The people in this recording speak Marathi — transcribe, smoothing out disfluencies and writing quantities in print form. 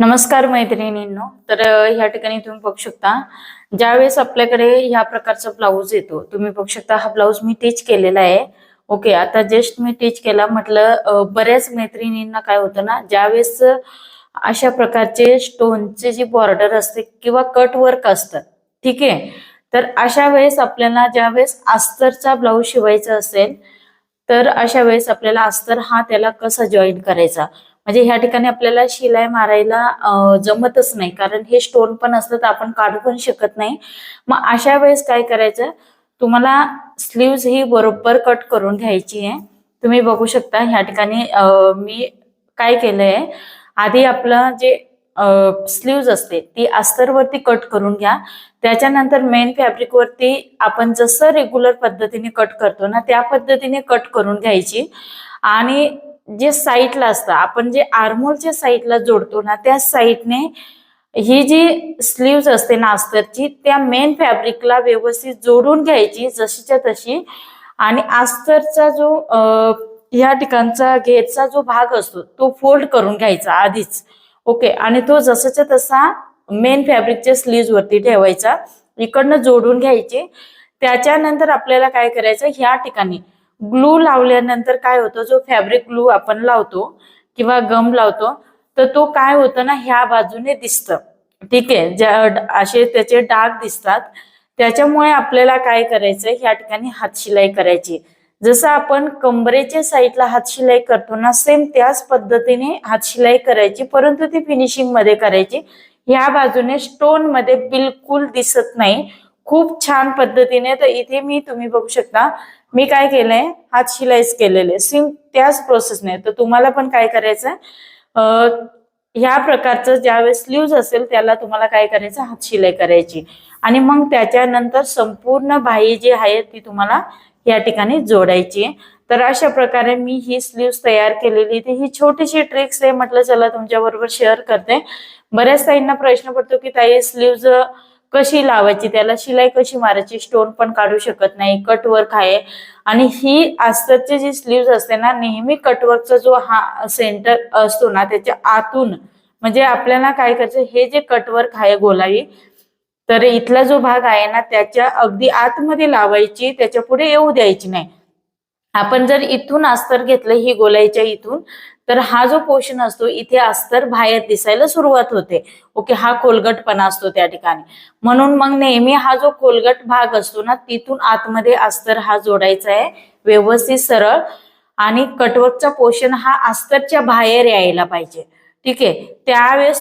नमस्कार मैत्रिणींनो. तर ह्या ठिकाणी तुम्ही बघू शकता, ज्यावेळेस आपल्याकडे ह्या प्रकारचा ब्लाऊज येतो, तुम्ही बघू शकता हा ब्लाऊज मी टीच केलेला आहे. ओके, आता जस्ट मी टीच केला म्हटलं बऱ्याच मैत्रिणींना काय होतं ना, ज्यावेळेस अशा प्रकारचे स्टोनचे जी बॉर्डर असते किंवा कट वर्क असतं, ठीक आहे. तर अशा वेळेस आपल्याला ज्यावेळेस अस्तरचा ब्लाऊज शिवायचा असेल, तर अशा वेळेस आपल्याला अस्तर हा त्याला कसा जॉईन करायचा, म्हणजे ह्या ठिकाणी आपल्याला शिलाई मारायला जमतच नाही, कारण हे स्टोन पण असलं तर आपण काढू पण शकत नाही. मग अशा वेळेस काय करायचं, तुम्हाला स्लीव्ज ही बरोबर कट करून घ्यायची आहे. तुम्ही बघू शकता ह्या ठिकाणी मी काय केलंय, आधी आपलं जे स्लीव्ज असते ती अस्तरवरती कट करून घ्या. त्याच्यानंतर मेन फॅब्रिक वरती आपण जसं रेग्युलर पद्धतीने कट करतो ना, त्या पद्धतीने कट करून घ्यायची. आणि जे साईडला असतं, आपण जे आर्मोलच्या साईडला जोडतो ना, त्या साईडने ही जी स्लीव्ज असते ना अस्तरची, त्या मेन फॅब्रिकला व्यवस्थित जोडून घ्यायची जशीच्या तशी. आणि अस्तरचा जो या ठिकाणचा घेरचा जो भाग असतो तो फोल्ड करून घ्यायचा आधीच. ओके, आणि तो जसाच्या तसा मेन फॅब्रिकच्या स्लीव्ज वरती ठेवायचा, इकडनं जोडून घ्यायचे. त्याच्यानंतर आपल्याला काय करायचं, ह्या ठिकाणी ग्लू लावल्यानंतर काय होतं, जो फॅब्रिक ग्लू आपण लावतो किंवा गम लावतो, तर तो काय होतं ना, ह्या बाजूने दिसतं, ठीक आहे. असे त्याचे डाग दिसतात. त्याच्यामुळे आपल्याला काय करायचं, ह्या ठिकाणी हातशिलाई करायची. जसं आपण कमरेच्या साईडला हातशिलाई करतो ना, सेम त्याच पद्धतीने हातशिलाई करायची, परंतु ती फिनिशिंग मध्ये करायची. ह्या बाजूने स्टोन मध्ये बिलकुल दिसत नाही, खूप छान पद्धतीने. तर इथे तुम्ही बघू शकता, मी काय केलंय, हात शिलाईच केलेले सेम त्याच प्रोसेसने. तर तुम्हाला पण काय करायचं, ह्या प्रकारचं ज्यावेळेस स्लीव्ज असेल त्याला तुम्हाला काय करायचं, हात शिलाई करायची. आणि मग त्याच्यानंतर संपूर्ण बाही जी आहे ती तुम्हाला या ठिकाणी जोडायची. तर अशा प्रकारे मी ही स्लीव्स तयार केलेली. ही छोटीशी ट्रिक्स आहे, म्हटलं चला तुमच्या बरोबर शेअर करते. बऱ्याच ताईंना प्रश्न पडतो की ताई स्लीव्ज कशी लावायची, त्याला शिलाई कशी मारायची, स्टोन पण काढू शकत नाही, कटवर्क आहे. आणि ही अस्तरची जी स्लीव्ज असते ना, नेहमी कटवर्कचा जो हा सेंटर असतो ना, त्याच्या आतून म्हणजे आपल्याला काय करायचं, हे जे कटवर्क आहे गोलाई, तर इथला जो भाग आहे ना त्याच्या अगदी आतमध्ये लावायची, त्याच्या पुढे येऊ द्यायची नाही. आपण जर इथून अस्तर घेतलं ही गोलाईच्या इथून, तर हा जो पोर्शन असतो इथे अस्तर बाहेर दिसायला सुरुवात होते. ओके, हा खोलगटपणा असतो त्या ठिकाणी. म्हणून मग नेहमी हा जो खोलगट भाग असतो ना, तिथून आतमध्ये अस्तर हा जोडायचा आहे व्यवस्थित सरळ. आणि कटवर्कचा पोर्शन हा अस्तरच्या बाहेर यायला पाहिजे, ठीक आहे. त्यावेळेस